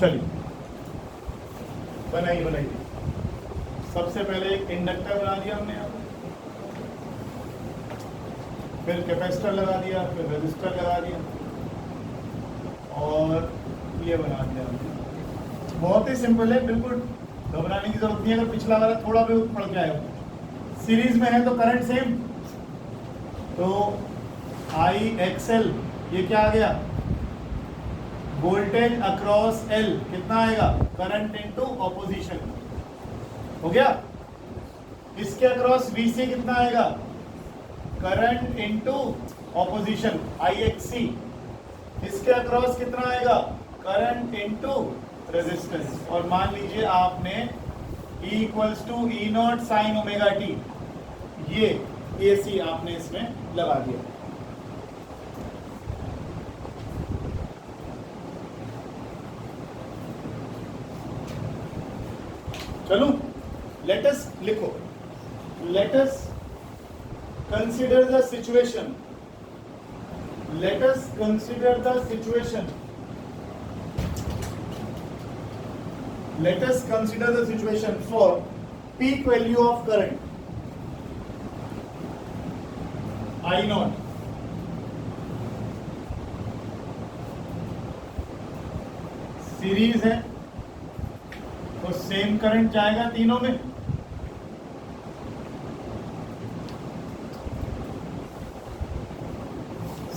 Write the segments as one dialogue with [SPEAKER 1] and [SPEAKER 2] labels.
[SPEAKER 1] चलिए बनाइए। सबसे पहले एक इंडक्टर बना दिया हमने यहाँ, फिर कैपेसिटर लगा दिया, फिर रेजिस्टर लगा दिया और ये बना दिया हमने। बहुत ही सिंपल है, बिल्कुल घबराने की जरूरत नहीं है। अगर पिछला वाला थोड़ा भी पड़ गया है, सीरीज में है तो करंट सेम, तो आई एक्सएल ये क्या आ गया, वोल्टेज अक्रॉस एल कितना आएगा, करंट इनटू ऑपोजिशन, हो गया। इसके अक्रॉस वीसी कितना आएगा, करंट इनटू ऑपोजिशन आई एक्स सी। इसके अक्रॉस कितना आएगा, करंट इनटू रेजिस्टेंस। और मान लीजिए आपने E equals to E not sine omega t, ये AC आपने इसमें लगा दिया। चलो लेट अस लिखो, let us consider the situation, let us consider the situation, let us consider the situation for peak value of current I naught, series है तो same current जाएगा तीनों में,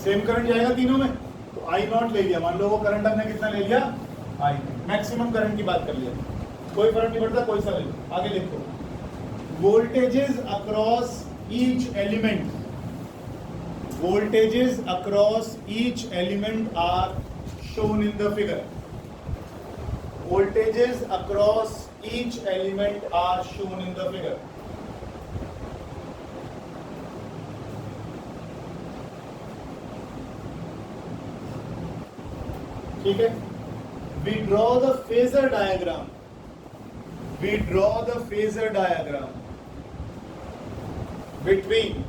[SPEAKER 1] सेम करंट जाएगा तीनों में, तो आई नॉट ले लिया। मान लो वो करंट हमने कितना ले लिया, आई, मैक्सिमम करंट की बात कर लिया, कोई फर्क नहीं पड़ता कोई सा ले लो। आगे लिखो, voltages across each element, voltages across each element are shown in the figure, voltages across each element are shown in the figure. ठीक है, we draw the phasor diagram, we draw the phasor diagram between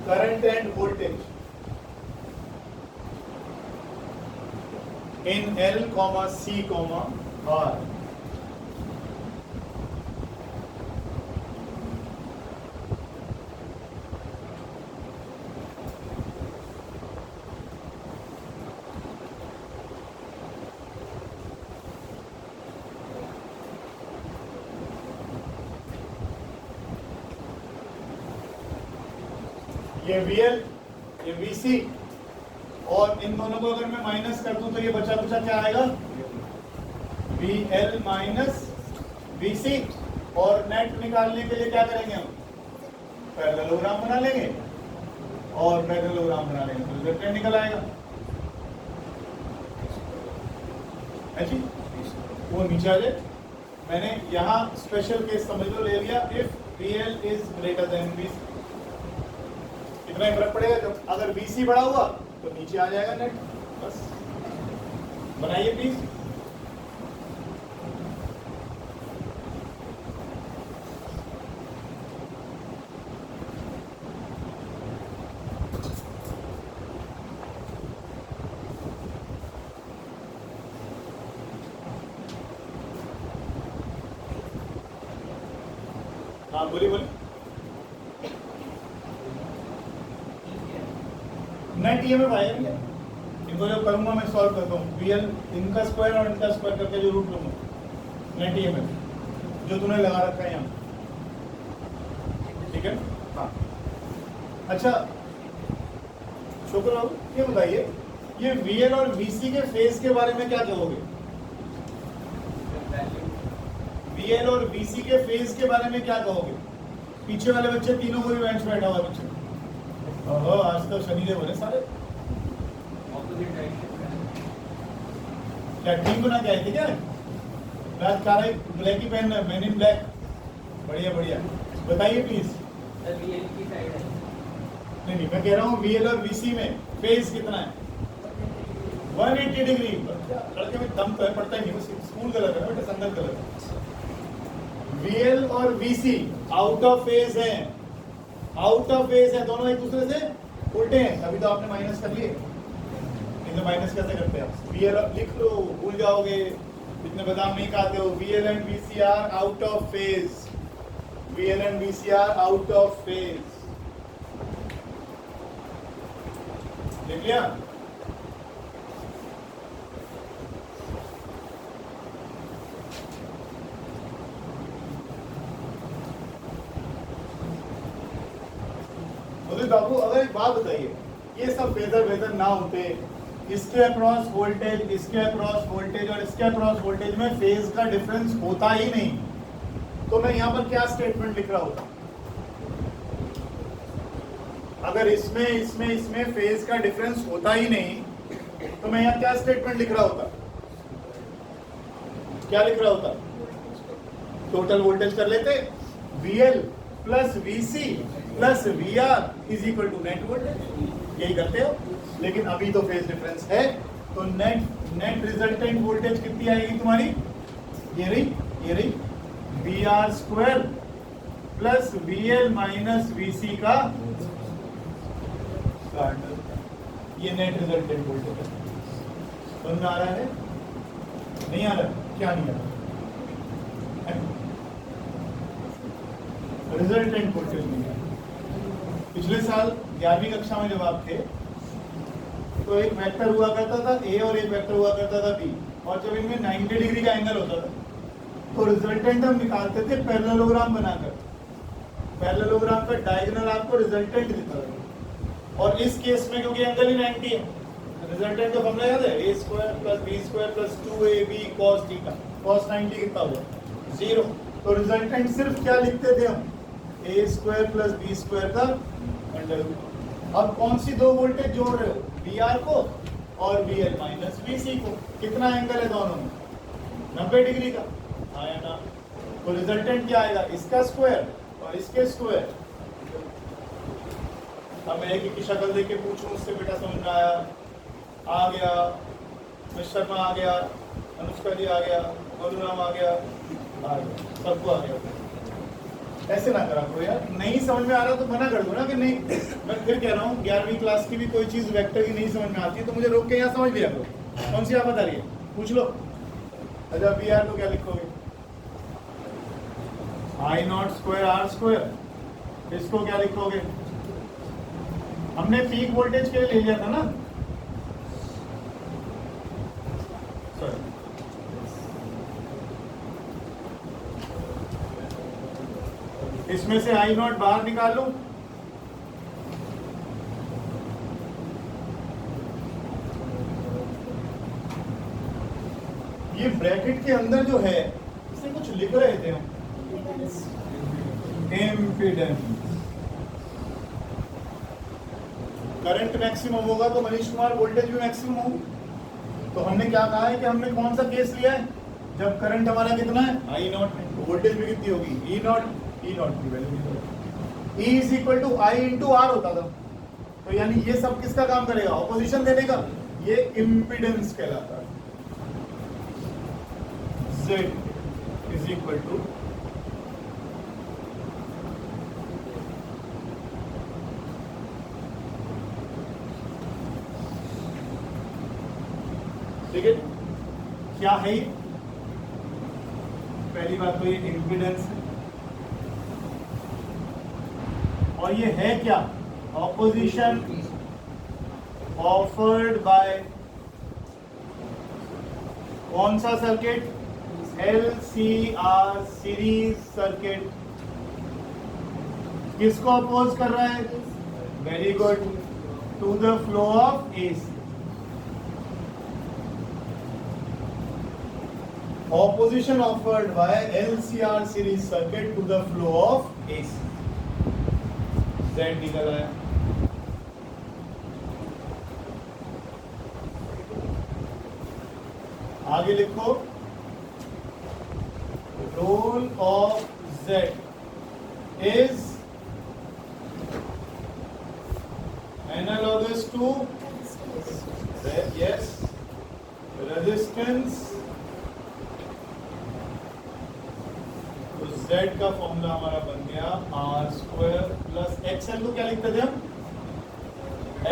[SPEAKER 1] current and voltage in L, C, R. ये VL, ये VC, और इन दोनों को अगर मैं minus कर दूं तो ये बचा कुचा क्या आएगा, VL माइनस VC। और नेट निकालने के लिए क्या करेंगे हम, पैरेललोग्राम बना लेंगे, और पैरेललोग्राम बना लेंगे तो रिजल्टेंट निकल आएगा। अच्छी वो नीचे आ जाए, मैंने यहाँ स्पेशल केस समझ लो ले लिया, if VL is greater than VC। कितना ही फर्क पड़ेगा, जब अगर VC बड़ा हुआ तो नीचे आ जाएगा नेट। बस बनाइए प्लीज। हाँ बोलिए। नेट ईएमएफ आएगा भैया, इनको जो करूंगा मैं सॉल्व करता हूँ, VL इनका स्क्वायर और इनका स्क्वायर करके जो रूट लूंगा, नेट ईएमएफ जो तूने लगा रखा है यहाँ, ठीक है। हाँ अच्छा शुक्र बाबू, ये बताइए ये VL और VC के फेज के बारे में क्या कहोगे, VL और VC के फेज के बारे में क्या कहोगे। पीछे वाले बच्चे तीनों को भी बेंच बैठा हुआ बच्चे, आज तो शनिदेव बोले सारे, क्या टीम को ना क्या है, क्या रात काला ब्लैक ही पहन रहे, मैन इन ब्लैक, बढ़िया बढ़िया। बताइए प्लीज। नहीं मैं कह रहा हूँ VL और VC में फेज कितना है, 180 डिग्री। लड़के में दम तो है, पड़ता ही नहीं, स्कूल गलत है बेटा, संगत गलत है। VL और VC आउट ऑफ फेज है, आउट ऑफ फेज है, दोनों एक दूसरे से उल्टे हैं, अभी तो आपने माइनस कर लिए। इनसे माइनस कैसे करते हैं आप? VL लिख लो, भूल जाओगे, इतने बादाम नहीं खाते हो। VL and VC are out of phase, VL and VC are out of phase. देख लिया? बोले बाबू अगर एक बात बताइए, ये सब फेजर ना होते, इसके अक्रॉस वोल्टेज, इसके अक्रॉस वोल्टेज और इसके अक्रॉस वोल्टेज में फेज का डिफरेंस होता ही नहीं, तो मैं यहाँ पर क्या स्टेटमेंट लिख रहा होता? अगर इसमें फेज का डिफरेंस होता ही नहीं, तो मैं यहाँ क्या स्टेटमेंट लिख रहा होता? क्या लिख रहा होता? टोटल वोल्टेज कर लेते, VL plus VC plus VR is equal to net voltage, यही करते हो। लेकिन अभी तो फेज डिफरेंस है, तो नेट रिजल्टेंट वोल्टेज कितनी आएगी तुम्हारी? ये रही VR square plus VL minus VC का, ये नेट रिजल्टेंट वोल्टेज है। समझ में आ रहा है? नहीं आ रहा? क्या नहीं आ रहा? रिजल्टेंट वोल्टेज नहीं है। पिछले साल 11वीं कक्षा में जब आप थे, तो एक वेक्टर हुआ करता था A और एक वेक्टर हुआ करता था B, और जब इनमें 90 डिग्री का एंगल होता था, तो रिजल्टेंट हम निकालते थे पैरेललोग्राम बनाकर। पैरेललोग्राम का डायगोनल आपको रिजल्टेंट देता था, और इस केस में क्योंकि एंगल ही 90 है, रिजल्टेंट का फॉर्मूला याद है? A square plus B square plus 2AB cos theta, cos 90 कितना हुआ? 0। तो रिजल्टेंट सिर्फ क्या लिखते थे हम? A square plus B square का अंडर रूट। अब कौन सी दो वोल्टेज जोड़ रहे हो? VR को और VL माइनस VC को। कितना एंगल है दोनों में? 90 डिग्री का, आया ना? तो रिजल्टेंट क्या आएगा? इसका स्क्वायर और इसके स्क्वायर। अब मैं एक की शक्ल देख के पूछूं उससे, बेटा समझ में आया? आ गया, मिस्टर शर्मा आ गया, अनुष्का जी आ गया, मधुराम आ गया, सबको आ गया। ऐसे ना करा करो यार, नहीं समझ में आ रहा तो मना कर दो ना कि नहीं। मैं फिर कह रहा हूँ 11वीं क्लास की भी कोई चीज वेक्टर की नहीं समझ में आती है तो मुझे रोक के यहाँ समझ लिया करो। कौन सी आप बता रही है? पूछ लो। अच्छा VR तो क्या लिखोगे? I0 square R square. इसको क्या लिखोगे? हमने पीक वोल्टेज के लिए ले लिया था ना, इसमें से I0 बाहर निकाल लो, ये ब्रैकेट के अंदर जो है इसे कुछ लिख रहे थे हम, इम्पीडेंस। करंट मैक्सिमम होगा तो मनीष कुमार वोल्टेज भी मैक्सिमम होगा। तो हमने क्या कहा है कि हमने कौन सा केस लिया है? जब करंट हमारा कितना है? I0, तो वोल्टेज भी कितनी होगी? E0 की value E is equal to I into R होता था। तो यानी ये सब किसका काम करेगा? ऑपोजिशन देने का। ये इम्पीडेंस कहलाता है। Z इज इक्वल टू ठीक है, क्या है? पहली बात तो ये इम्पीडेंस है, और ये है क्या? ऑपोजिशन ऑफर्ड बाय कौन सा सर्किट? LCR series circuit. किसको अपोज कर रहा है? Very good, to the flow of AC। Opposition offered by LCR series circuit to the flow of AC। Z निकल आया। आगे लिखो, role of Z is analogous to yes resistance। तो Z का फॉर्मूला हमारा बन गया R स्क्वायर प्लस XL को क्या लिखते थे हम?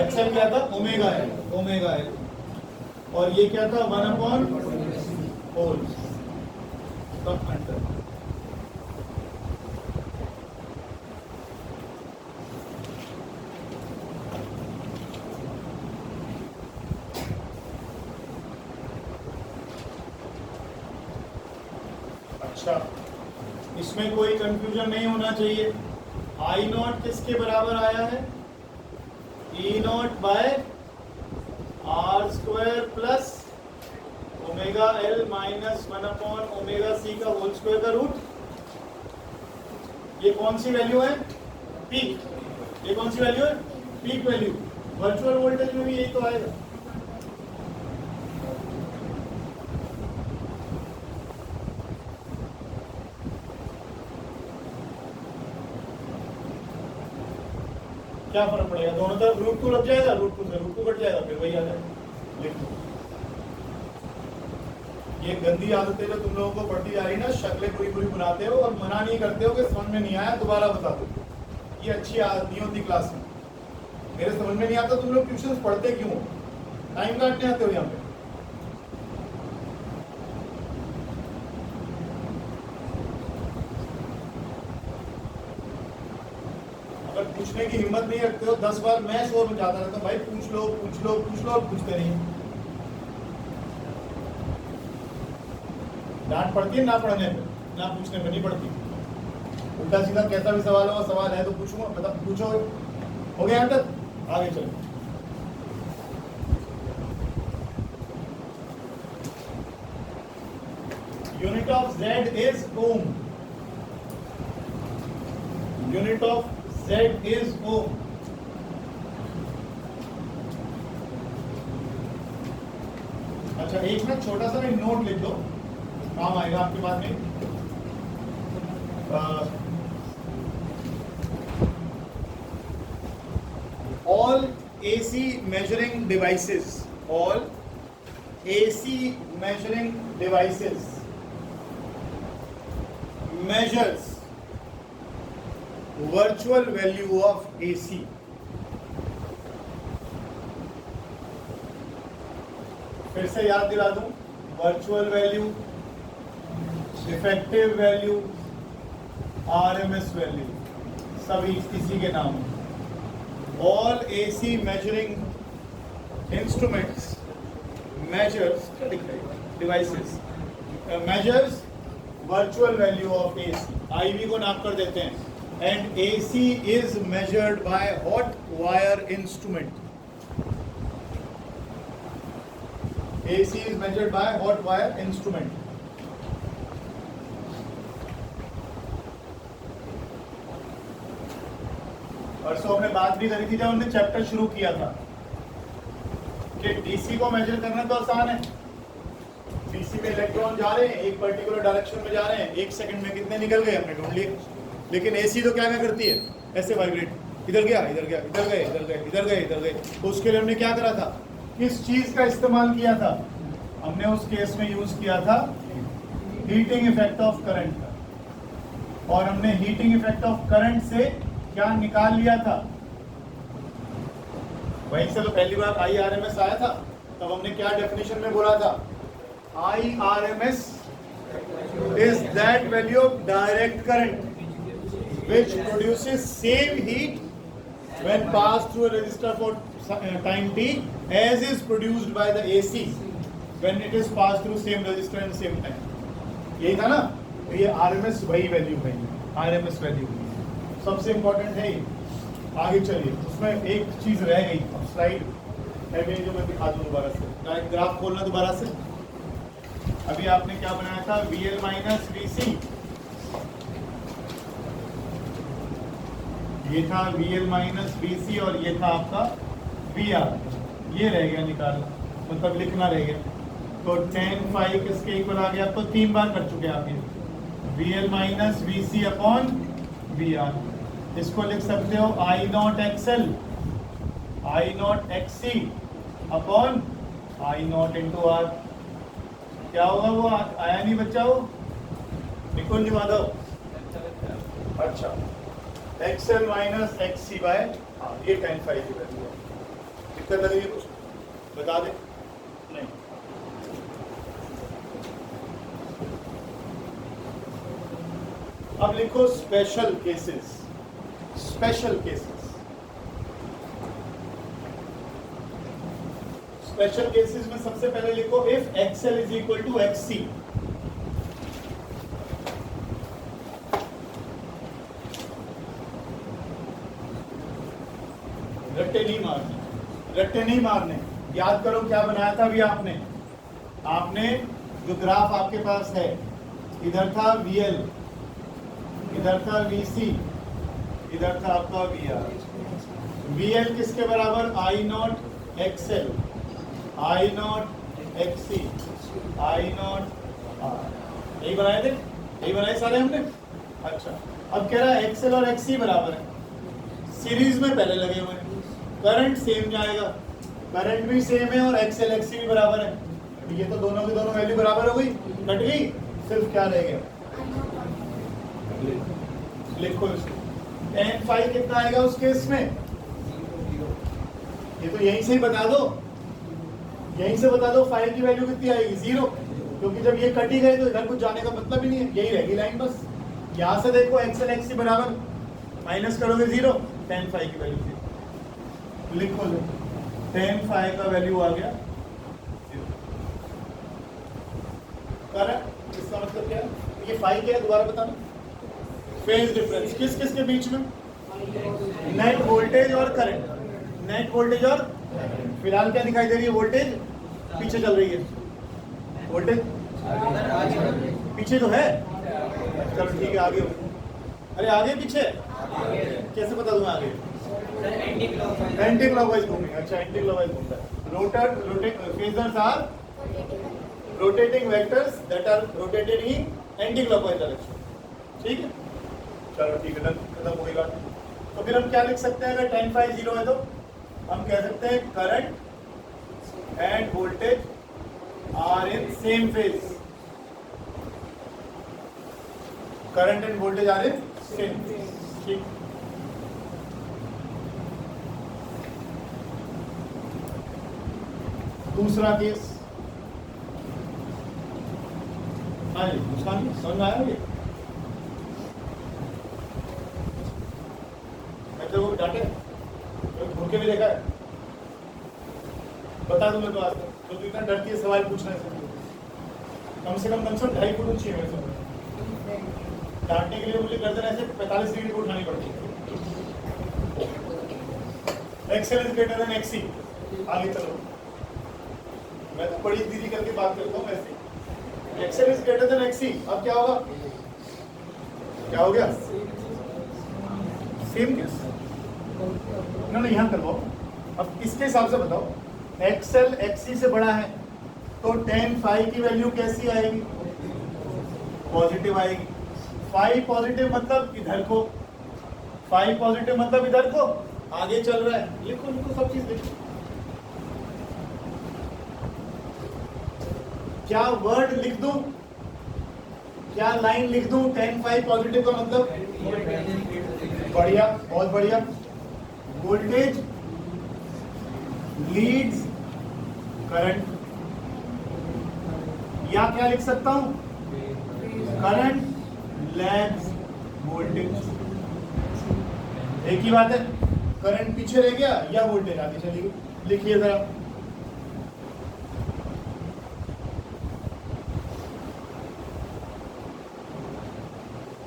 [SPEAKER 1] XL क्या था? Omega L। और ये क्या था 1/4 तो अंडर। अच्छा, इसमें कोई कंफ्यूजन नहीं होना चाहिए। आई नॉट किसके बराबर आया है? E naught by R square plus omega L minus 1/ओमेगा सी का होल स्क्वायर का रूट। ये कौन सी वैल्यू है? पीक। ये कौन सी वैल्यू है? Peak value. वर्चुअल वोल्टेज में भी यही तो आएगा। क्या फर्क पड़ेगा? दोनों तरफ √2 लग जाएगा, √2 से √2 कट जाएगा, फिर वही आ जाएगा। लिख दो। ये गंदी आदतें जो तुम लोगों को पड़ती आ रही ना, शक्लें पूरी पूरी बनाते हो और मना नहीं करते हो कि समझ में नहीं आया दोबारा बता दो। ये अच्छी आदत नहीं होती क्लास में। मेरे समझ में नहीं आता तुम लोग ट्यूशन पढ़ते क्यों हो? टाइम काटने आते हो यहाँ पे। अगर पूछने की हिम्मत नहीं रखते हो, 10 बार मैं शोर में जाता रहता हूँ, भाई पूछ लो पूछ लो पूछ लो, और पूछते नहीं। डांट पड़ती है ना पढ़ने पे, ना पूछने पे नहीं पड़ती। उल्टा सीधा कैसा भी सवाल हो, सवाल है तो पूछूंगा, मतलब पूछो। हो गया यहाँ तक? आगे चलो। Unit of Z is ohm. Unit of Z is ohm. अच्छा, एक ना छोटा सा नोट लिख दो, काम आएगा आपके बाद में। All AC measuring devices, all AC measuring devices measures virtual value of AC. फिर से याद दिला दूं, virtual value, effective value, RMS value, सभी इसी के नाम है। All AC measuring instruments measures devices measures virtual value of AC. IV को नाप कर देते हैं। And AC is measured by hot wire instrument. AC is measured by hot wire instrument. परसों हमने बात भी करी थी जब हमने चैप्टर शुरू किया था कि डीसी को मेजर करना तो आसान है। डीसी में इलेक्ट्रॉन जा रहे हैं, एक पर्टिकुलर डायरेक्शन में जा रहे हैं, 1 सेकंड में कितने निकल गए हमने ढूंढ लिए। लेकिन एसी तो क्या करती है? ऐसे वाइब्रेट, इधर गया इधर गया, इधर गए इधर गए, इधर गए इधर गए। तो उसके लिए हमने क्या करा था? किस चीज का इस्तेमाल किया था? हमने उस केस में यूज किया था हीटिंग इफेक्ट ऑफ करंट का। और हमने हीटिंग इफेक्ट ऑफ करंट से क्या निकाल लिया था? वहीं से तो पहली बार IRMS आया था। तब हमने क्या डेफिनेशन में बोला था? IRMS is that value of direct current which produces same heat when passed through a resistor for time t as is produced by the AC when it is passed through same resistor and same time. यही था ना? ये RMS वही value है, RMS value सबसे important है। आगे चलिए, उसमें एक चीज रह गई, अब स्लाइड है मेरी जो मैं दिखा दूं दोबारा से। ग्राफ खोलना दोबारा से। अभी आपने क्या बनाया था? VL माइनस VC, ये था VL माइनस VC और ये था आपका VR। ये रह गया निकालना, मतलब लिखना रह गया। तो tan फाई किसके इक्वल आ गया? तो 3 बार कर चुके आप ये। VL minus VC upon VR। इसको लिख सकते हो I not XL, I not XC upon I not into R। क्या होगा? वो आया नहीं बच्चा, वो निकुंज माधव। अच्छा, XL माइनस XC बाय ये tan फाई की वैल्यू है। दिक्कत लग रही है कुछ? बता दे। नहीं, अब लिखो special cases. Special cases, special cases में सबसे पहले लिखो if XL is equal to XC. रट्टे नहीं मारने, रट्टे नहीं मारने। याद करो क्या बनाया था अभी आपने। आपने जो ग्राफ आपके पास है, इधर था VL, इधर था VC, इधर था आपका VR। VL किसके बराबर? I not XL, I not XC, I not R। यही बनाए थे, यही बनाए सारे हमने। अच्छा, अब कह रहा है XL और XC बराबर है, सीरीज में पहले लगे हुए हैं। करंट सेम जाएगा, करंट भी सेम है और XL XC भी बराबर है। ये तो दोनों की दोनों वैल्यू बराबर हो गई, कट गई। सिर्फ क्या रह गया? लिखो इसको। tan phi कितना आएगा उस केस में? ये तो यहीं से ही बता दो, यहीं से बता दो फाई की वैल्यू कितनी आएगी? 0, क्योंकि जब ये कट ही गए तो इधर कुछ जाने का मतलब ही नहीं है, यही रहेगी लाइन बस। यहां से देखो XL XC बराबर, माइनस करोगे 0, tan phi की वैल्यू 0। लिखो लो, tan phi का वैल्यू आ गया 0। करेक्ट? इसका मतलब क्या है? ये फाई क्या है दोबारा बताना। फेज डिफरेंस किस किस के बीच में? नेट वोल्टेज और करंट। नेट वोल्टेज और फिलहाल क्या दिखाई दे रही है? वोल्टेज पीछे चल रही है, वोल्टेज पीछे तो है। चलो ठीक है, आगे हो। अरे आगे पीछे कैसे बता दूं? आगे एंटी क्लॉकवाइज घूमेंगे। अच्छा, एंटी क्लॉकवाइज घूमता है। Phasors are rotating vectors that are rotated in anti clockwise direction. ठीक है, चलो ठीक है, खत्म हो गई बात। तो फिर हम क्या लिख सकते हैं? अगर tan phi 0 है तो हम कह सकते हैं current and voltage are in same phase. Current and voltage are in same phase. ठीक, दूसरा केस। हाँ जी, मुस्कान समझ में आया ये? मैं तो वो डांटे घूर के भी देखा है। बता दूं मैं तो आज तक, तो इतना डरती है सवाल पूछने से। कम से कम 2.5 फुट ऊंची है मेरे से। डांटने के लिए मुझे गर्दन ऐसे 45 डिग्री को उठानी पड़ती है। XL is greater than XC। आगे चलो, मैं तो बड़ी दीदी करके बात करता हूँ ऐसे। XL is greater than XC। अब क्या होगा? क्या हो गया? सेम केस ना, यहाँ करवाओ। अब इसके हिसाब से बताओ, XL XC से बड़ा है तो tan phi की वैल्यू कैसी आएगी? पॉजिटिव आएगी। phi पॉजिटिव मतलब इधर को, phi पॉजिटिव मतलब इधर को आगे चल रहा है। लिखो लिखो, सब चीज लिखो। क्या वर्ड लिख दूं, क्या लाइन लिख दूं? tan phi पॉजिटिव का मतलब? बढ़िया, बहुत बढ़िया। वोल्टेज लीड्स करंट, या क्या लिख सकता हूं? Current lags voltage. एक ही बात है, करंट पीछे रह गया या वोल्टेज आगे चली गई। लिखिए जरा।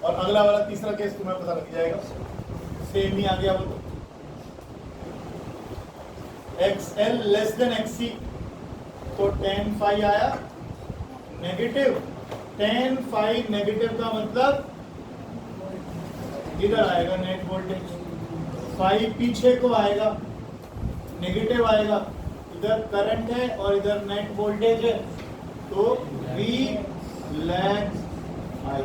[SPEAKER 1] और अगला वाला तीसरा केस तुम्हें पता लग जाएगा, सेम ही आ गया वो तो। XL लेस देन XC तो tan phi आया नेगेटिव। tan phi नेगेटिव का मतलब इधर आएगा नेट वोल्टेज, phi पीछे को आएगा, नेगेटिव आएगा। इधर करंट है और इधर नेट वोल्टेज है, तो V लैग्स I।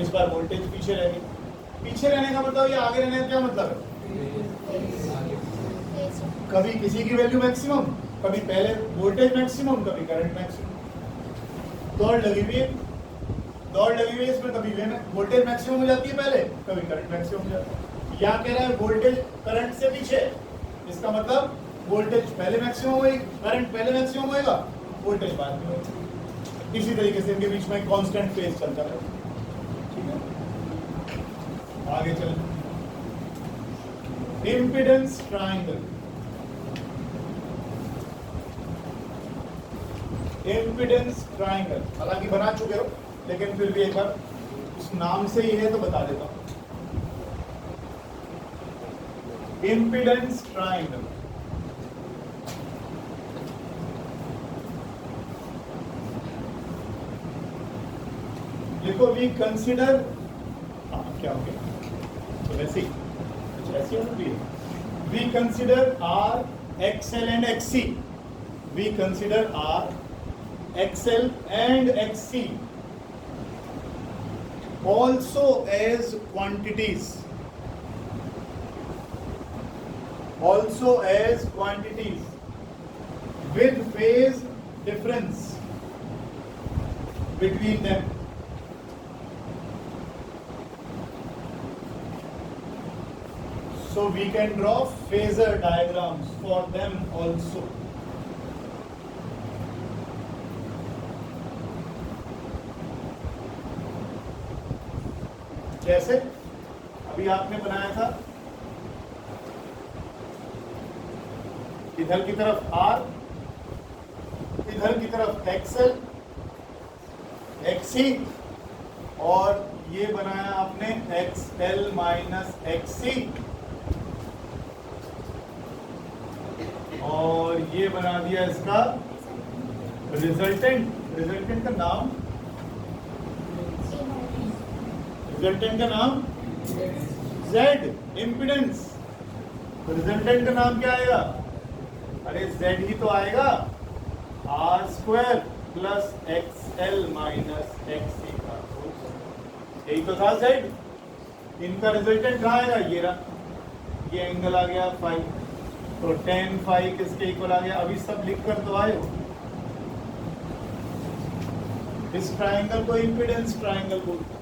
[SPEAKER 1] इस बार वोल्टेज पीछे रहेगी। पीछे रहने का मतलब या आगे रहने का क्या मतलब है? कभी किसी की वैल्यू मैक्सिमम, कभी पहले वोल्टेज मैक्सिमम, कभी करंट मैक्सिमम। दौड़ लगी हुई है, दौड़ लगी हुई है इसमें। कभी वोल्टेज मैक्सिमम हो जाती है पहले, कभी करंट मैक्सिमम हो जाता है। या कह रहा है वोल्टेज करंट से पीछे, इसका मतलब वोल्टेज पहले मैक्सिमम होगी, करंट पहले मैक्सिमम होएगा, वोल्टेज बाद में होगा। इसी तरीके से इनके बीच में कांस्टेंट फेज चलता है। ठीक है, आगे चल, इम्पीडेंस ट्राइंगल, इम्पीडेंस ट्राइंगल हालांकि बना चुके हो, लेकिन फिर भी एक बार उस नाम से ही है तो बता देता हूं। इम्पीडेंस ट्राइंगल देखो, वी कंसिडर, क्या हो गया तो वैसे ही, अच्छा ऐसे होना चाहिए। We consider R XL and XC, we consider R XL and XC also as quantities, also as quantities with phase difference between them. So we can draw phasor diagrams for them also. जैसे अभी आपने बनाया था, इधर की तरफ R, इधर की तरफ XL, XC, और ये बनाया आपने XL माइनस XC, और ये बना दिया इसका रिजल्टेंट। रिजल्टेंट का नाम, रिजल्टेंट का नाम Z, इम्पीडेंस। रिजल्टेंट का नाम क्या आएगा? अरे Z ही तो आएगा, R square plus XL minus XC का, यही तो था Z। इनका रिजल्टेंट कहाँ आएगा? ये रहा, ये एंगल आ गया फाई, तो tan फाई किसके इक्वल आ गया? अभी सब लिख कर तो आए हो। इस ट्राइंगल को इम्पीडेंस ट्राइंगल बोलते हैं।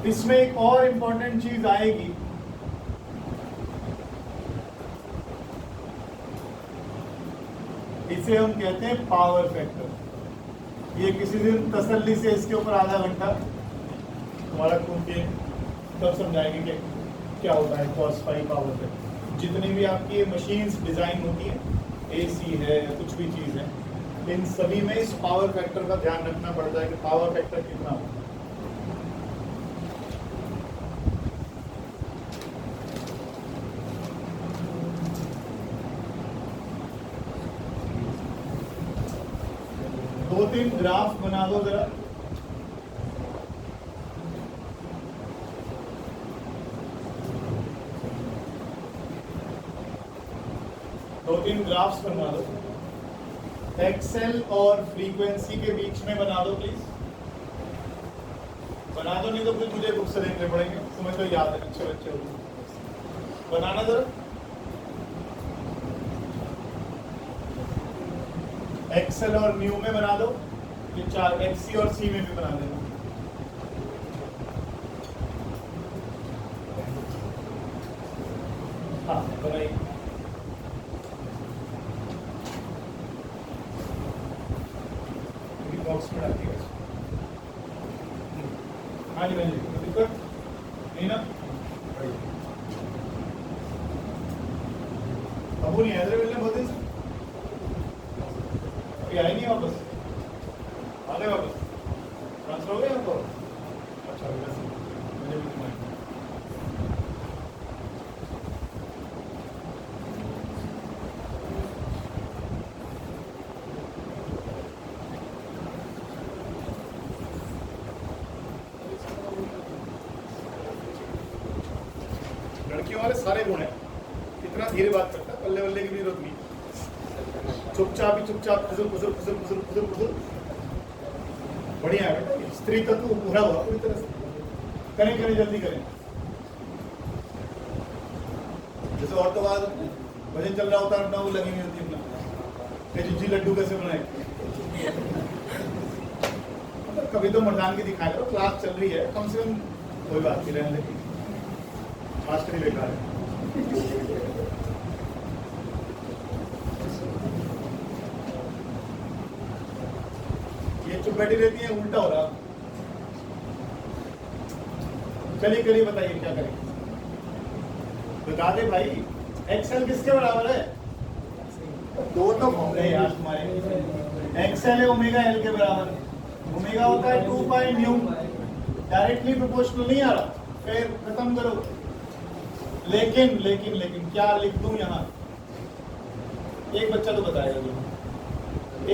[SPEAKER 1] इसमें एक और इंपॉर्टेंट चीज आएगी, इसे हम कहते हैं पावर फैक्टर। ये किसी दिन तसल्ली से इसके ऊपर आधा घंटा तुम्हारा खूंटे तब समझाएंगे कि क्या होता है कॉस फाई पावर फैक्टर। जितनी भी आपकी ये मशीन्स डिजाइन होती है, एसी है या कुछ भी चीज है, इन सभी में इस पावर फैक्टर का ध्यान रखना पड़ता है कि पावर फैक्टर कितना हो। दो तीन ग्राफ बना दो जरा। दो तीन ग्राफ्स बनवा दो, एक्सेल और फ्रीक्वेंसी के बीच में बना दो प्लीज। बना दो, नहीं तो फिर मुझे बुक से देखने पड़ेंगे, तुम्हें तो याद है, अच्छे बच्चे हो। बनाना जरा, एक्सेल और न्यू में बना दो, ये चार, एक्सी और सी में भी बना देना। हाँ बनाइए। बॉक्स में डालिएगा। हाँ जी, दिक्कत नहीं ना? अब नहीं है मिलने बहुत दिन से, अभी आए नहीं वापस, आ गए वापस, ट्रांसफर हो गए आपको? अच्छा मुझे भी तुम्हारी लड़कियों वाले सारे गुण हैं। इतना धीरे बात करता है, पल्ले वल्ले की भी जरूरत नहीं, चुपचाप ही चुपचाप फुजुल फुजुल फुजुल फुजुल फुजुल फुजुल। बढ़िया है बेटा, स्त्री तत्व पूरा हुआ पूरी तरह से। करें करें, जल्दी करें। जैसे और तो बाद भजन चल रहा होता है अपना, वो लगी नहीं होती अपना जुजी लड्डू कैसे बनाए। मतलब कभी तो मर्दान की दिखाया करो, क्लास चल रही है, कम से कम कोई बात नहीं, रहने देती, मास्टर ही बेकार है। ये चुप बैठी रहती है, उल्टा हो रहा। चलिए बताइए क्या करें, बता दे भाई। एक्सएल किसके बराबर है? दो तो फॉर्मूले यार तुम्हारे, एक्सएल है ओमेगा एल के बराबर। ओमेगा होता है 2 पाई न्यू, डायरेक्टली प्रोपोर्शनल नहीं आ रहा, फिर खत्म करो। लेकिन लेकिन लेकिन क्या लिख दूं यहाँ? एक बच्चा तो बताएगा,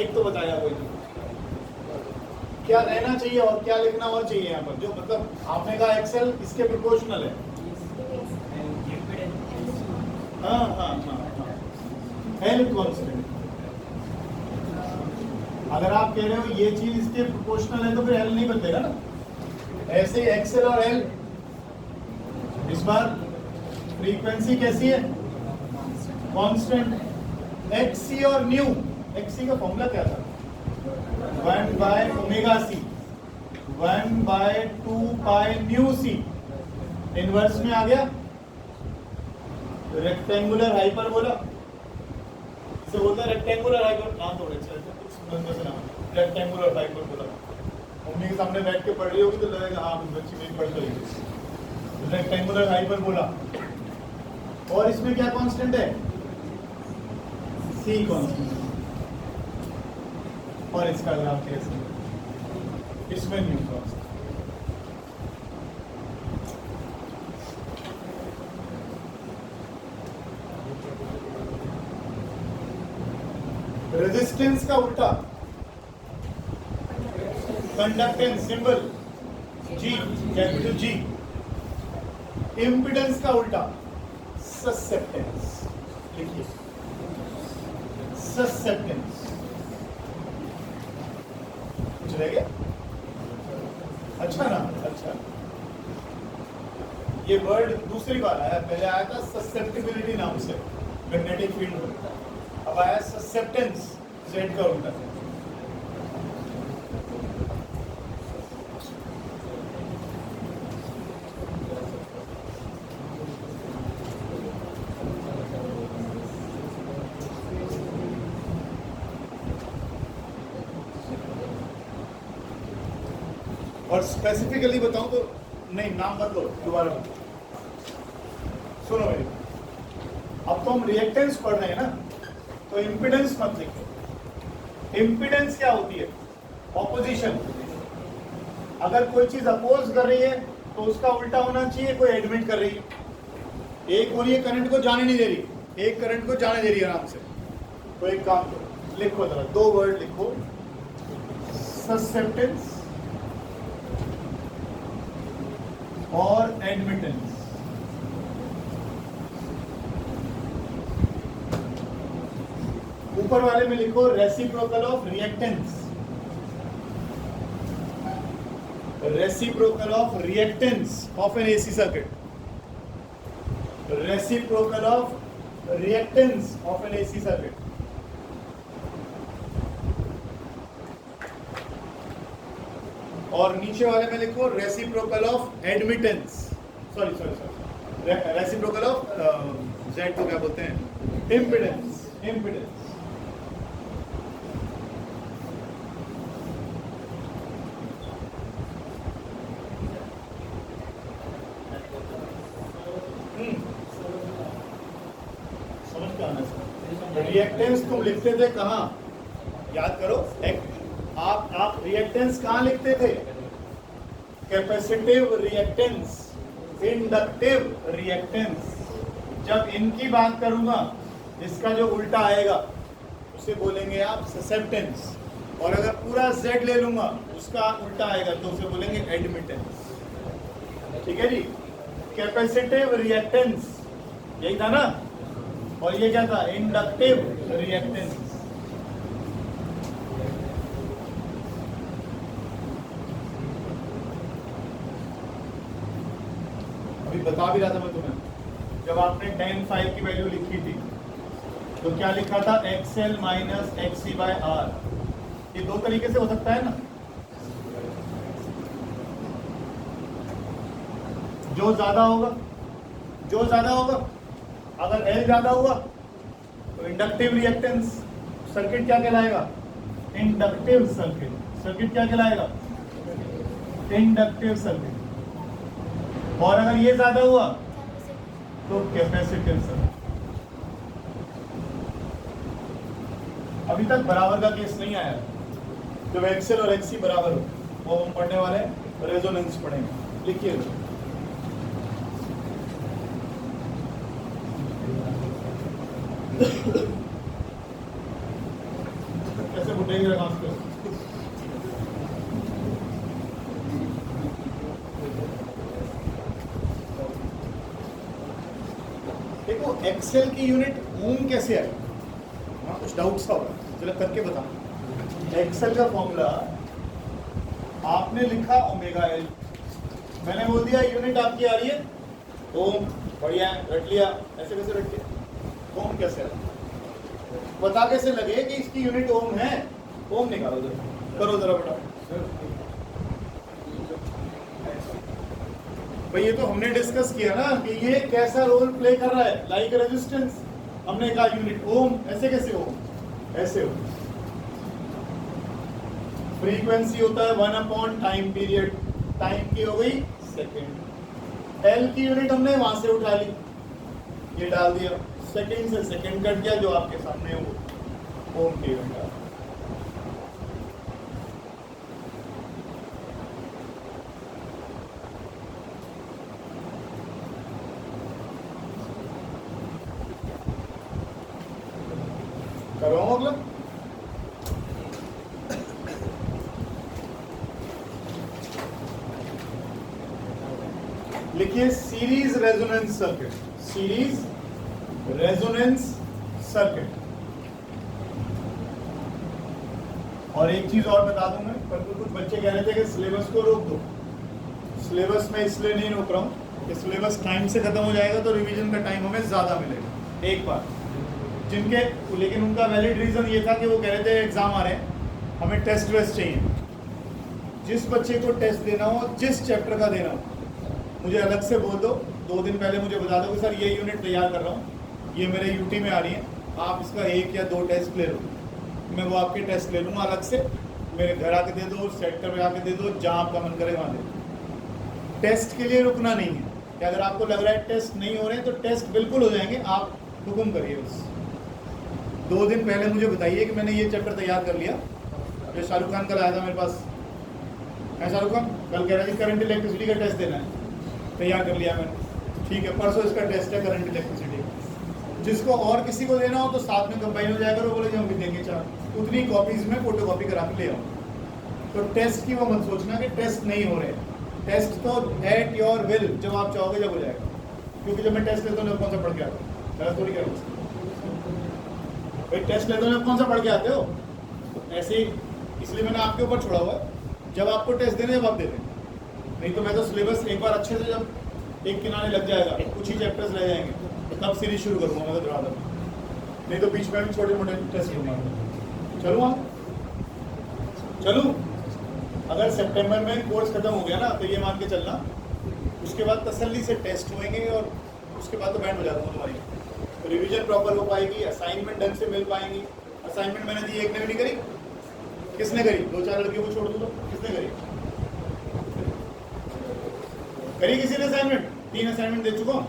[SPEAKER 1] एक तो बताया कोई नहीं। क्या रहना चाहिए और क्या लिखना और चाहिए यहाँ पर? जो मतलब आपने कहा एक्सेल इसके प्रोपोर्शनल है। हाँ, एल कांस्टेंट। अगर आप कह रहे हो ये चीज इसके प्रोपोर्शनल है तो फिर एल नहीं बदलेगा ना। ऐसे ही एक्सेल और एल, इस बार फ्रीक्वेंसी कैसी है? कांस्टेंट। एक्सी और न्यू, एक्सी का फॉर्मूला क्या था? 1 by omega C, 1 by 2 pi nu C. Inverse में आ गया रेक्टेंगुलर हाइपरबोला, इसे बोलते हैं रेक्टेंगुलर हाइपर। नाम थोड़े अच्छे रहते हैं, कुछ बंदों से नाम रेक्टेंगुलर हाइपरबोला। मम्मी के सामने बैठ के पढ़ रही होगी तो लगेगा हाँ बच्ची मेरी पढ़ रही है। Rectangular hyperbola. और इसमें क्या कांस्टेंट है? सी कांस्टेंट। और इसका ग्राफ कैसे? इसमें न्यू कांस्टेंट। रेजिस्टेंस का उल्टा कंडक्टेंस, सिंबल जी, कैपिटल जी। इम्पीडेंस का उल्टा ससेप्टेंस, लिखिए ससेप्टेंस। कुछ रह गया? अच्छा ना, अच्छा। ये वर्ड दूसरी बार आया, पहले आया था ससेप्टिबिलिटी नाम से मैग्नेटिक फील्ड में, अब आया ससेप्टेंस, जेड का उल्टा। और स्पेसिफिकली बताऊं तो नहीं, नाम मत लो, दोबारा सुनो मेरी। अब तो हम रिएक्टेंस पढ़ रहे हैं ना, तो इम्पीडेंस मत लिखो। इम्पीडेंस क्या होती है? ऑपोजिशन। अगर कोई चीज अपोज कर रही है तो उसका उल्टा होना चाहिए कोई एडमिट कर रही है। एक हो रही है करंट को जाने नहीं दे रही, एक करंट को जाने दे रही है आराम से। तो एक काम करो, लिखो जरा, दो वर्ड लिखो, ससेप्टेंस और एडमिटेंस। ऊपर वाले में लिखो reciprocal of reactance, reciprocal of reactance of N AC circuit, reciprocal of reactance of N AC circuit. और नीचे वाले में लिखो reciprocal of admittance, sorry reciprocal of Z को क्या बोलते हैं? Impedance, impedance. समझ क्या आना है? रिएक्टेंस तुम लिखते थे कहाँ? याद करो, आप रिएक्टेंस कहाँ लिखते थे? Capacitive reactance, inductive reactance. जब इनकी बात करूंगा, इसका जो उल्टा आएगा उसे बोलेंगे आप ससेप्टेंस, और अगर पूरा Z ले लूंगा उसका उल्टा आएगा तो उसे बोलेंगे एडमिटेंस। ठीक है जी? कैपेसिटिव रिएक्टेंस यही था ना, और ये क्या था? Inductive reactance. अभी बता भी रहा था मैं तुम्हें, जब आपने tan phi की वैल्यू लिखी थी तो क्या लिखा था? XL minus XC by R। ये दो तरीके से हो सकता है ना, जो ज्यादा होगा, जो ज्यादा होगा, अगर L ज्यादा हुआ तो इंडक्टिव रिएक्टेंस सर्किट क्या कहलाएगा? Inductive circuit. सर्किट क्या कहलाएगा? Inductive circuit. और अगर ये ज्यादा हुआ तो कैपेसिटिव सर। अभी तक बराबर का केस नहीं आया। जब एक्सेल और एक्सी बराबर हो वो हम पढ़ने वाले हैं, रेजोनेंस पढ़ेंगे। लिखिए कैसे बुटेंगे पे। देखो एक्सेल की यूनिट ओम कैसे है, हाँ कुछ डाउट सा होगा, चलो करके बताऊं। एक्सेल का फॉर्मूला आपने लिखा ओमेगा एल, मैंने बोल दिया यूनिट आपकी आ रही है ओम, बढ़िया है, रट लिया। ऐसे कैसे रट लिया? ओम कैसे है पता कैसे लगे कि इसकी यूनिट ओम है? ओम निकालो जरा, करो जरा बेटा। भाई ये तो हमने डिस्कस किया ना कि ये कैसा रोल प्ले कर रहा है, लाइक रेजिस्टेंस। हमने कहा यूनिट ओम, ऐसे कैसे ओम? ऐसे हो। फ्रीक्वेंसी होता है 1 टाइम पीरियड, टाइम की हो गई सेकंड। एल की यूनिट हमने वहां से उठा ली, ये डाल दिया, सेकंड से सेकंड कट गया, जो आपके सामने वो ओम की यूनिट। करवाऊं अगला? लिखिए series resonance circuit, series resonance circuit. और एक चीज और बता दूं मैं, पर कुछ बच्चे कह रहे थे कि सिलेबस को रोक दो। सिलेबस में इसलिए नहीं रोक रहा हूं कि सिलेबस टाइम से खत्म हो जाएगा तो रिवीजन का टाइम हमें ज्यादा मिलेगा एक बार जिनके, लेकिन उनका वैलिड रीजन ये था कि वो कह रहे थे एग्जाम आ रहे हैं, हमें टेस्ट वेस्ट चाहिए। जिस बच्चे को टेस्ट देना हो, जिस चैप्टर का देना हो, मुझे अलग से बोल दो, 2 दिन पहले मुझे बता दो कि सर ये यूनिट तैयार कर रहा हूँ, ये मेरे यूटी में आ रही है, आप इसका 1 या 2 टेस्ट ले लो, मैं वो आपके टेस्ट ले लूँगा अलग से, मेरे घर आके दे दो, सेक्टर में आके दे दो, जहाँ आपका मन करे वहाँ दे दो। टेस्ट के लिए रुकना नहीं है कि अगर आपको लग रहा है टेस्ट नहीं हो रहे हैं तो टेस्ट बिल्कुल हो जाएंगे, आप हुक्म करिए बस। 2 दिन पहले मुझे बताइए कि मैंने ये चैप्टर तैयार कर लिया। जो शाहरुख खान कल आया था मेरे पास, है शाहरुख खान कल कह रहा है करंट इलेक्ट्रिसिटी का टेस्ट देना है, तैयार कर लिया मैंने, ठीक है, परसों इसका टेस्ट है करंट इलेक्ट्रिसिटी। जिसको और किसी को देना हो तो साथ में कंबाइन हो जाएगा, वो बोले हम भी देंगे 4, उतनी कॉपीज में फोटो कॉपी करा के ले आओ। तो टेस्ट की वो मत सोचना कि टेस्ट नहीं हो रहे, टेस्ट तो एट योर विल, जब आप चाहोगे जब हो जाएगा। क्योंकि जब मैं टेस्ट लेता हूँ कौन सा पढ़ के आता हूँ, गलत थोड़ी कह रहा हूँ भाई, टेस्ट लेते हो कौन सा पढ़ के आते हो ऐसे ही, इसलिए मैंने आपके ऊपर छोड़ा हुआ है, जब आपको टेस्ट देने जब आप दे दें। नहीं तो मैं तो सिलेबस एक बार अच्छे से जब एक किनारे लग जाएगा, कुछ ही चैप्टर्स रह जाएंगे, तब सीरीज शुरू करूँगा मैं तो डरा दूँ, नहीं तो बीच में भी छोटे मोटे टेस्ट लूँगा। चलूँ आप चलूँ? अगर सितंबर में कोर्स खत्म हो गया ना तो ये मान के चलना, उसके बाद तसल्ली से टेस्ट होंगे और उसके बाद तो बैंड हो जाता हूँ तुम्हारी, तो रिवीजन प्रॉपर हो पाएगी, असाइनमेंट ढंग से मिल पाएंगी। असाइनमेंट मैंने दी, एक ने भी नहीं करी, किसने करी? 2-4 लड़कियों को छोड़ दूँ तो किसने करी? करी किसी ने असाइनमेंट? 3 असाइनमेंट दे चुका हूँ।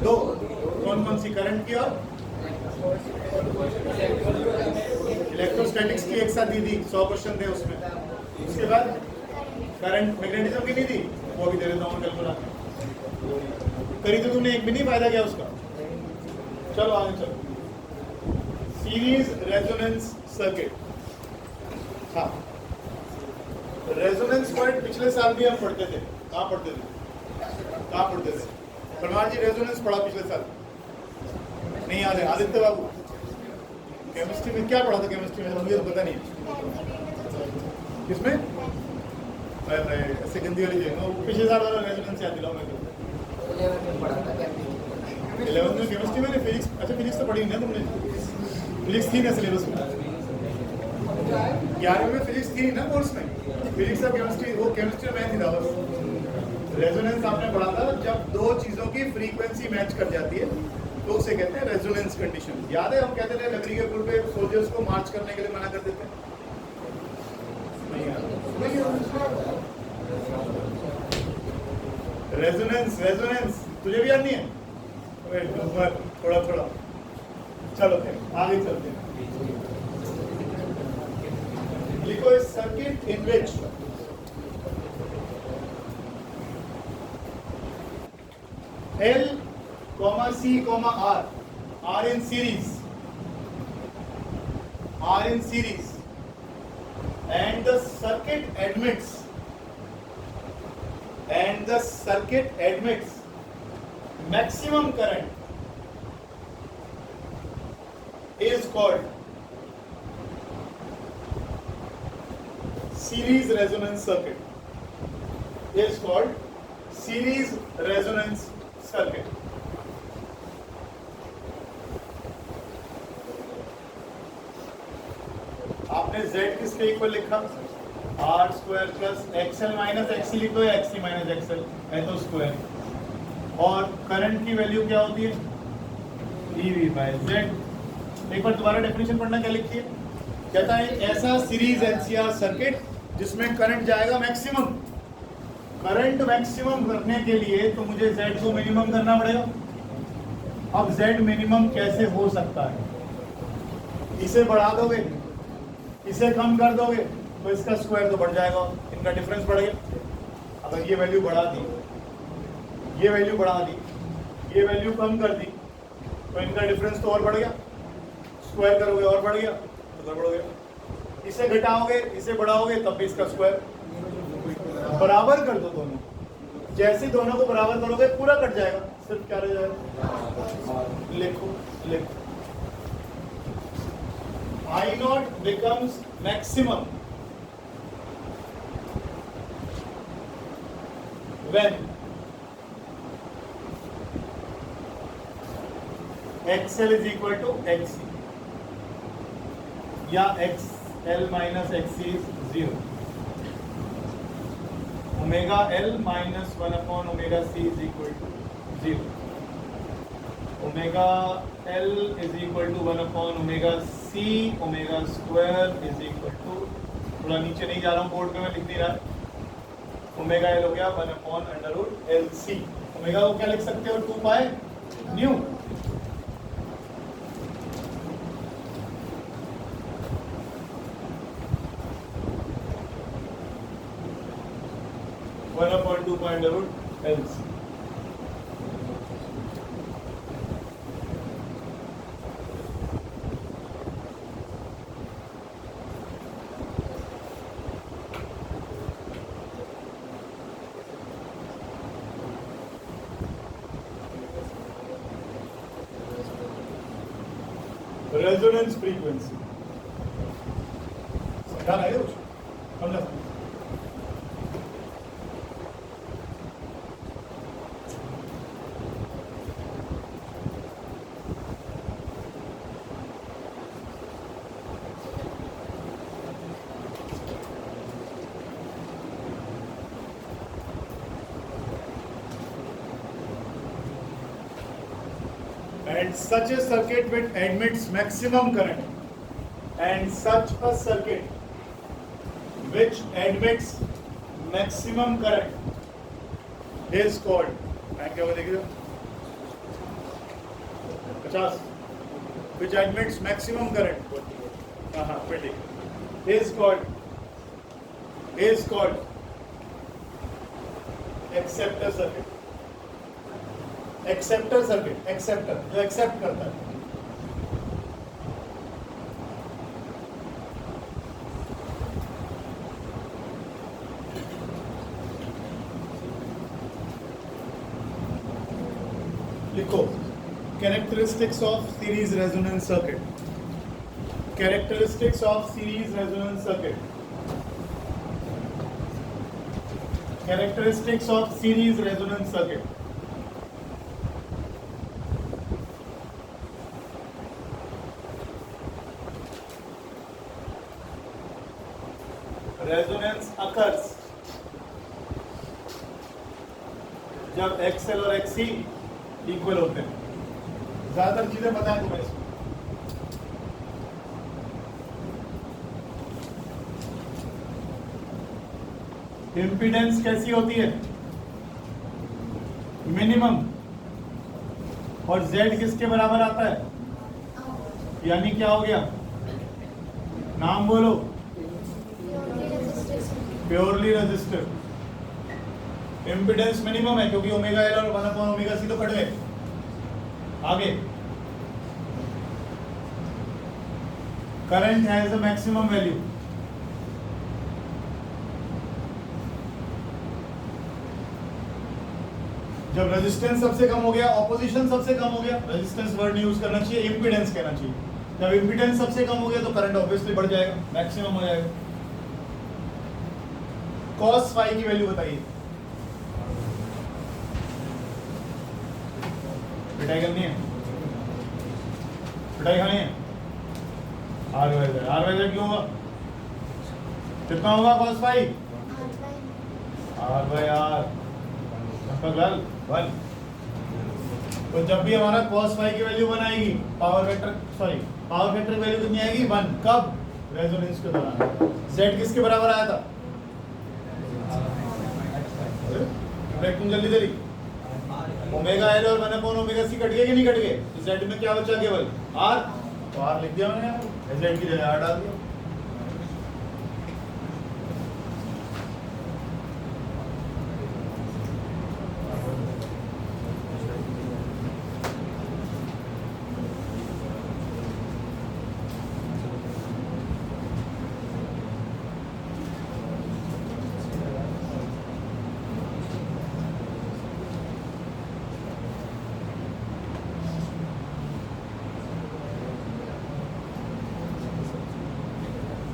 [SPEAKER 1] 2 कौन कौन सी? करंट की और इलेक्ट्रोस्टैटिक्स की एक साथ दी थी, 100 क्वेश्चन थे उसमें। उसके बाद करंट मैग्नेटिज्म की नहीं थी, वो भी दे देता हूँ कैलकुलेटर। करी तो तुमने, एक भी नहीं फायदा किया उसका। चलो आगे चलो। सीरीज रेजोनेंस सर्किट, हाँ रेजोनेंस पॉइंट पिछले साल भी हम पढ़ते थे। कहाँ पढ़ते थे? परमार जी रेजोनेंस पढ़ा पिछले साल, नहीं याद है? आदित्य बाबू केमिस्ट्री में क्या पढ़ा था? केमिस्ट्री में मुझे तो पता नहीं किसमें, ऐसे गंदी वाली जगह पिछले साल वाला रेजोनेंस याद दिलाओ मेरे को। 11th में केमिस्ट्री में, फिजिक्स, अच्छा फिजिक्स तो पढ़ी ना तुमने? फिजिक्स थी ना सिलेबस में? 11वीं में फिजिक्स थी ना कोर्स में? फिजिक्स और केमिस्ट्री, वो केमिस्ट्री में थी था बस। रेजोनेंस आपने पढ़ा था, जब 2 चीजों की फ्रीक्वेंसी मैच कर जाती है तो उसे कहते हैं रेजोनेंस कंडीशन। याद है हम कहते थे लकड़ी के पुल पे सोल्जर्स को मार्च करने के लिए मना कर देते हैं? रेजोनेंस रेजोनेंस तुझे भी याद नहीं है? थोड़ा थोड़ा चलो फिर आगे चलते हैं। लिखो इस circuit in which L, C, R are in series and the circuit admits maximum current is called series resonance circuit. आपने z किसके इक्वल लिखा? R square plus XL minus XC लिखो या एक्सी माइनस एक्सएल है तो square. और current की value क्या होती है? EV by Z. एक बार दोबारा डेफिनेशन पढ़ना, क्या लिखी है? कहता है ऐसा सीरीज एलसीआर सर्किट जिसमें करंट जाएगा मैक्सिमम। करंट मैक्सिमम करने के लिए तो मुझे z को मिनिमम करना पड़ेगा। अब z मिनिमम कैसे हो सकता है? इसे बढ़ा दोगे, इसे कम कर दोगे तो इसका स्क्वायर तो बढ़ जाएगा, इनका डिफरेंस बढ़ गया। अगर ये वैल्यू बढ़ा दी, ये वैल्यू बढ़ा दी, ये वैल्यू कम कर दी तो इनका डिफरेंस तो और बढ़ गया। स्क्वायर करोगे और बढ़ गया तो गड़बड़ हो गया। इसे घटाओगे, इसे बढ़ाओगे तब भी इसका स्क्वायर। बराबर कर दो दोनों, जैसे दोनों को बराबर करोगे पूरा कट जाएगा, सिर्फ क्या रह जाएगा? लिखो I naught becomes maximum when XL is equal to XC या XL minus XC is 0. Omega L minus 1 upon omega C is equal to 0. Omega L is equal to 1 upon omega C, omega square is equal to, थोड़ा नीचे नहीं जा रहा हूँ board पे, मैं लिख नहीं रहा। ओमेगा L हो गया 1 upon under root LC। Omega को क्या लिख सकते हो? 2 pi nu. One upon 2 pi under root LC। Resonance frequency समझा रहे हो? समझा? And such a circuit which admits maximum current and such a circuit which admits maximum current is called, क्या हुआ देखिए 50, which admits maximum current, हाँ 20, is called acceptor circuit. Acceptor circuit, acceptor जो accept करता है। लिखो characteristics of series resonance circuit. Characteristics of series resonance circuit. Characteristics of series resonance circuit. Resonance occurs जब XL और XC इक्वल होते हैं। ज्यादातर चीजें बताएं तुम्हें इसमें। इम्पीडेंस कैसी होती है? मिनिमम, और z किसके बराबर आता है, यानी क्या हो गया, नाम बोलो, प्योरली रेजिस्टिव। इम्पीडेंस मिनिमम है क्योंकि ओमेगा एल और 1 ओमेगा सी तो कट गए। आगे current has the maximum value, जब रेजिस्टेंस सबसे कम हो गया, ऑपोजिशन सबसे कम हो गया, रेजिस्टेंस वर्ड यूज करना चाहिए, इम्पीडेंस कहना चाहिए। जब इम्पीडेंस सबसे कम हो गया तो करंट ऑब्वियसली बढ़ जाएगा, मैक्सिमम हो जाएगा। cos फाई की वैल्यू बताइए, पिटाई करनी है, पिटाई खानी है, आर वाई क्यों होगा, कितना होगा cos phi, R by R, one. तो जब भी हमारा cos फाई की वैल्यू 1 आएगी, पावर फैक्टर की वैल्यू कितनी आएगी, 1। कब, रेजोनेंस के दौरान। z किसके बराबर आया था, तुम जल्दी जल्दी, ओमेगा एल और 1 ओमेगा सी कट गए कि नहीं कट गए, तो z में क्या बचा केवल r, तो r लिख दिया मैंने, z की जगह r डाल दिया।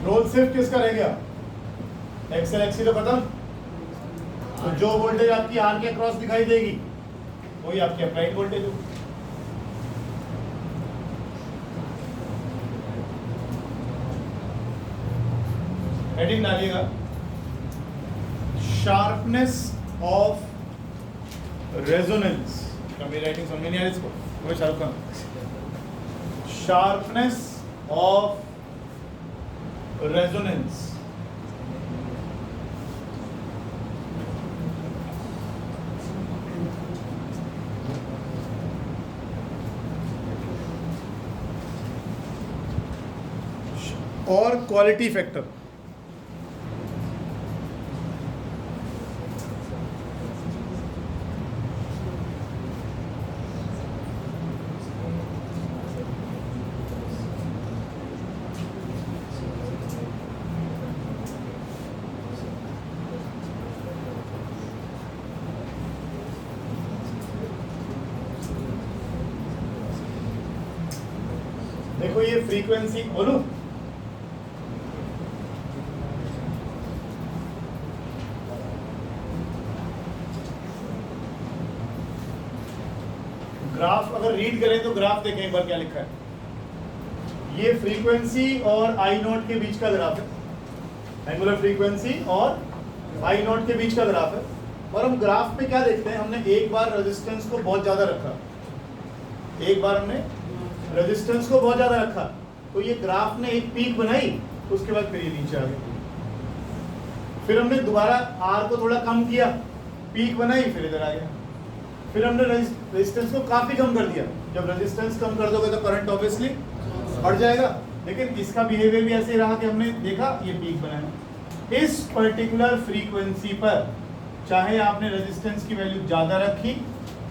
[SPEAKER 1] रोल सिर्फ किसका रह गया, एक्सएल एक्सी तो खत्म। तो जो वोल्टेज आपकी आर के अक्रॉस दिखाई देगी वही आपकी अप्लाइड वोल्टेज हो। हेडिंग डालिएगा, शार्पनेस ऑफ रेजोनेंस। मेरी राइटिंग समझ नहीं आ रही इसको, वो Shahrukh Khan, sharpness of resonance. और क्वालिटी फैक्टर। देखो ये फ्रीक्वेंसी बोलूं, ग्राफ अगर रीड करें तो ग्राफ देखें एक बार क्या लिखा है। ये फ्रीक्वेंसी और आई नॉट के बीच का ग्राफ है, एंगुलर फ्रीक्वेंसी और आई नॉट के बीच का ग्राफ है। और हम ग्राफ पे क्या देखते हैं, हमने एक बार रेजिस्टेंस को बहुत ज्यादा रखा, एक बार हमने रेजिस्टेंस को बहुत ज्यादा रखा, तो ये ग्राफ ने एक पीक बनाई, उसके बाद फिर ये नीचे आ गया। फिर हमने दोबारा आर को थोड़ा कम किया, पीक बनाई, फिर इधर आ गया। फिर हमने रेजिस्टेंस को काफी कम कर दिया। जब रेजिस्टेंस कम कर दोगे तो करंट ऑब्वियसली बढ़ जाएगा, लेकिन इसका बिहेवियर भी ऐसे ही रहा कि हमने देखा ये पीक बनाया। इस पर्टिकुलर फ्रीक्वेंसी पर चाहे आपने रेजिस्टेंस की वैल्यू ज्यादा रखी,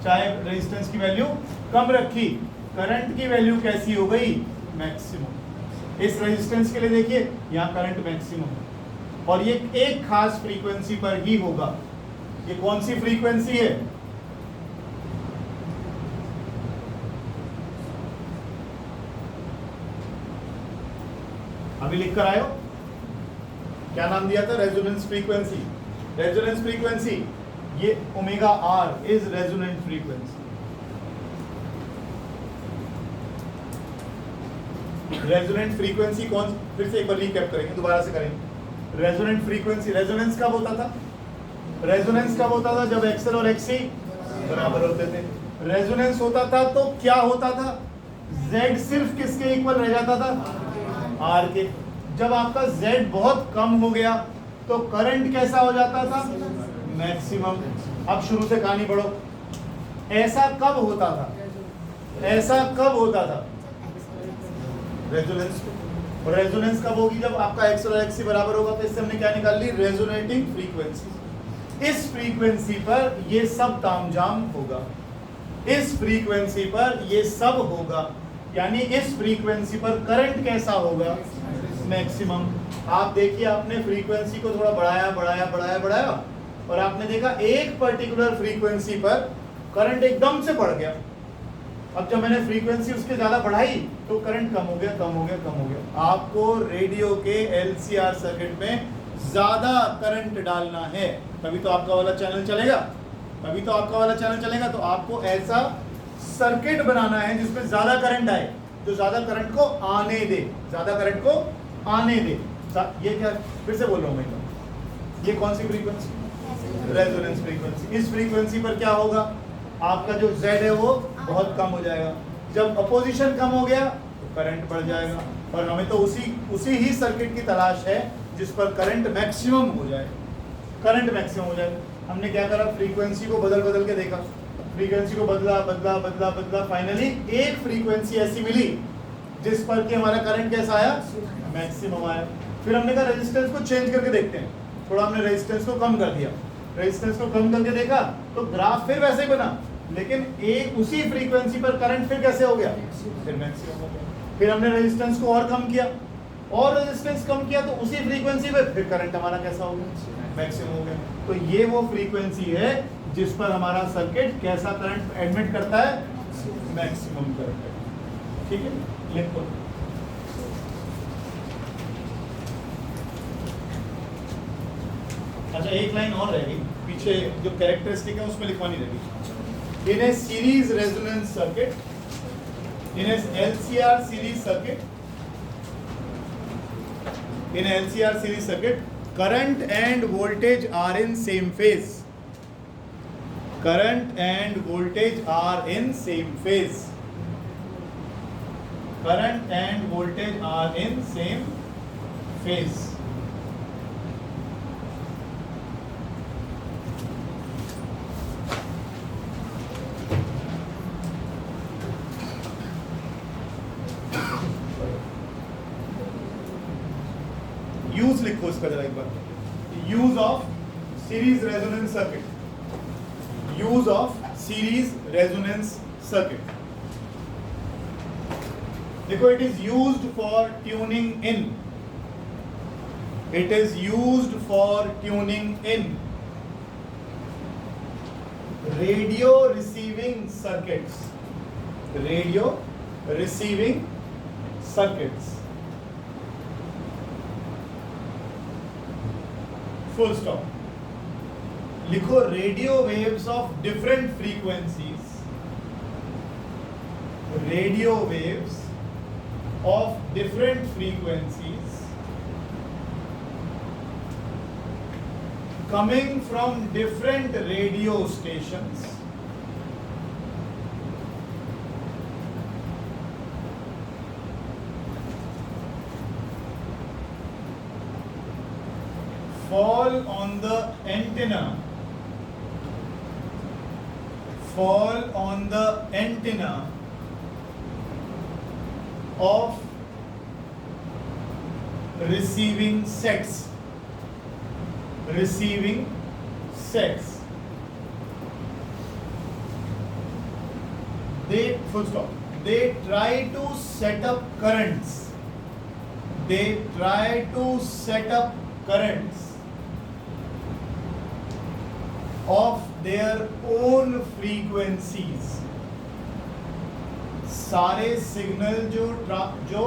[SPEAKER 1] चाहे रेजिस्टेंस की वैल्यू कम रखी, करंट की वैल्यू कैसी हो गई, मैक्सिमम। इस रेजिस्टेंस के लिए देखिए यहाँ करंट मैक्सिमम है, और ये एक खास फ्रीक्वेंसी पर ही होगा। ये कौन सी फ्रीक्वेंसी है, अभी लिख कर आए हो, क्या नाम दिया था, रेजोनेंस फ्रीक्वेंसी। रेजोनेंस फ्रीक्वेंसी ये omega R is resonant frequency. Resonant frequency कौन, फिर से एक बार रिकैप करेंगे, दोबारा से करेंगे। रेजोनेंट फ्रीक्वेंसी, रेजोनेंस कब होता था, रेजोनेंस कब होता था, जब एक्सएल और एक्ससी बराबर होते थे। रेजोनेंस होता था तो क्या होता था, जेड सिर्फ किसके इक्वल रह जाता था, आर के। जब आपका जेड बहुत कम हो गया तो करंट कैसा हो जाता था, मैक्सिमम। अब शुरू से कहानी पढ़ो, ऐसा कब होता था? ऐसा कब होता था? रेजोनेंस पे। और रेजोनेंस कब होगी? जब आपका एक्स और एक्स बराबर होगा। तो इससे हमने क्या निकाल ली? Resonating frequency. इस फ्रीक्वेंसी पर ये सब तामझाम होगा, इस फ्रीक्वेंसी पर ये सब होगा, यानी इस फ्रीक्वेंसी पर करंट कैसा होगा? मैक्सिमम। आप देखिए, आपने फ्रीक्वेंसी को थोड़ा बढ़ाया बढ़ाया बढ़ाया बढ़ाया और आपने देखा एक पर्टिकुलर फ्रीक्वेंसी पर करंट एकदम से बढ़ गया। अब जब मैंने फ्रीक्वेंसी उसके ज्यादा बढ़ाई तो करंट कम हो गया, कम हो गया, कम हो गया। आपको रेडियो के एलसीआर सर्किट में ज्यादा करंट डालना है, तभी तो आपका वाला चैनल चलेगा, तभी तो आपका वाला चैनल चलेगा। तो आपको ऐसा सर्किट बनाना है जिसमें ज्यादा करंट आए, जो ज्यादा करंट को आने दे, ज्यादा करंट को आने दे। ये क्या, फिर से बोल रहा हूं मैं, ये कौन सी फ्रीक्वेंसी? Resonance frequency. इस फ्रीक्वेंसी पर क्या होगा? आपका जो Z है वो बहुत कम हो जाएगा। जब अपोजिशन कम हो गया तो करंट बढ़ जाएगा। और हमें तो उसी ही सर्किट की तलाश है जिस पर करंट मैक्सिमम हो जाए, करंट मैक्सिमम हो जाए। हमने क्या करा? फ्रीक्वेंसी को बदल बदल के देखा, फ्रीक्वेंसी को बदला बदला बदला बदला, फाइनली एक फ्रीक्वेंसी ऐसी मिली जिस पर कि हमारा करंट कैसा आया? मैक्सिमम आया। फिर हमने कहा रेजिस्टेंस को चेंज करके देखते हैं, थोड़ा हमने रेजिस्टेंस को कम कर दिया, रेजिस्टेंस को कम करके देखा तो ग्राफ फिर वैसे ही बना, लेकिन एक उसी फ्रीक्वेंसी पर करंट फिर कैसे हो गया? फिर मैक्सिमम हो गया। फिर हमने रेजिस्टेंस को और कम किया, और रेजिस्टेंस कम किया तो उसी फ्रीक्वेंसी पे फिर करंट हमारा कैसा हो गया? मैक्सिमम हो गया। तो ये वो फ्रीक्वेंसी है जिस पर हमारा सर्किट कैसा करंट एडमिट करता है? Maximum current. ठीक है, लिखो। अच्छा, एक लाइन और रहेगी पीछे, जो कैरेक्टरिस्टिक है उसमें लिखवानी रहेगी। In a series resonance circuit, in a LCR series circuit, in a LCR series circuit, current and voltage are in same phase. Current and voltage are in same phase. Current and voltage are in same phase. Use लिखो इसका जरा एक बार। Use of series resonance circuit, use of series resonance circuit. देखो, it is used for tuning in, it is used for tuning in radio receiving circuits, radio receiving circuits, full stop. लिखो, radio waves of different frequencies, radio waves of different frequencies coming from different radio stations fall on the antenna, fall on the antenna of receiving sets, receiving sets. They, full stop, they try to set up currents, they try to set up currents of their own frequencies. सारे signal जो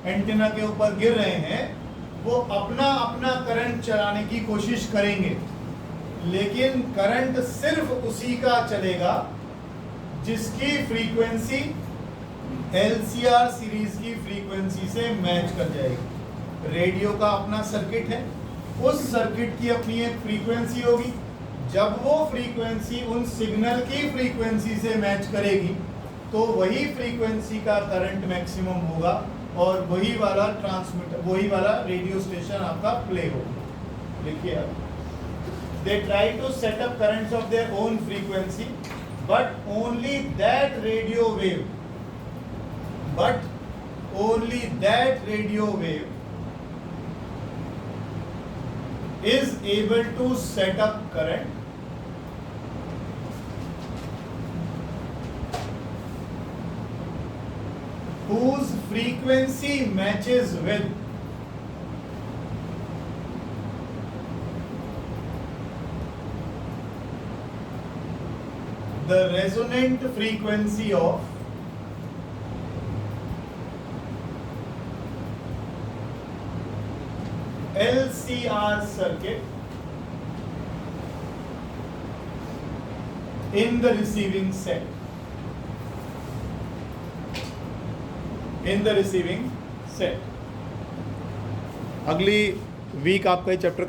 [SPEAKER 1] antenna के ऊपर गिर रहे हैं वो अपना अपना करंट चलाने की कोशिश करेंगे, लेकिन करंट सिर्फ उसी का चलेगा जिसकी फ्रीक्वेंसी एलसीआर सीरीज की फ्रीक्वेंसी से मैच कर जाएगी। रेडियो का अपना सर्किट है, उस सर्किट की अपनी एक फ्रीक्वेंसी होगी। जब वो फ्रीक्वेंसी उन सिग्नल की फ्रीक्वेंसी से मैच करेगी तो वही फ्रीक्वेंसी का करंट मैक्सिमम होगा और वही वाला ट्रांसमिटर, वही वाला रेडियो स्टेशन आपका प्ले होगा। लिखिए आप, they try to set up currents of their own frequency but only that radio wave, but only that radio wave is able to set up current whose frequency matches with the resonant frequency of LCR circuit in the receiving set. In the receiving set. अगली week आपका ये chapter